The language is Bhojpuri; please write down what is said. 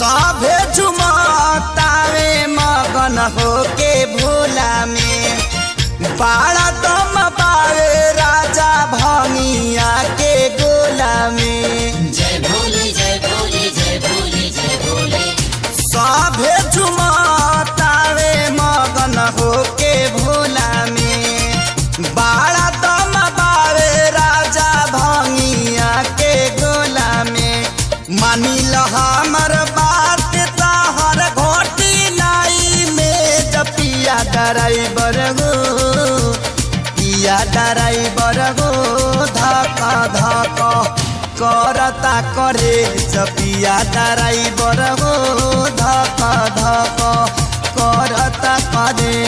सभे झुमतावे मगन होके भोला में बाड़ा दम पावे राजा भंगिया के गोला में। जय भोले जय भोले जय भोले जय भोले। सभे झुमतावे मगन होके भोला में बाड़ा दम पावे राजा भंगिया के गोला में। मानी ल हमर बात तहर घोटी नाई में जपिया ड्राइवर गो पिया ड्राइवर गो धक धक करता करे जपिया ड्राइवर गो धक धक करता करे।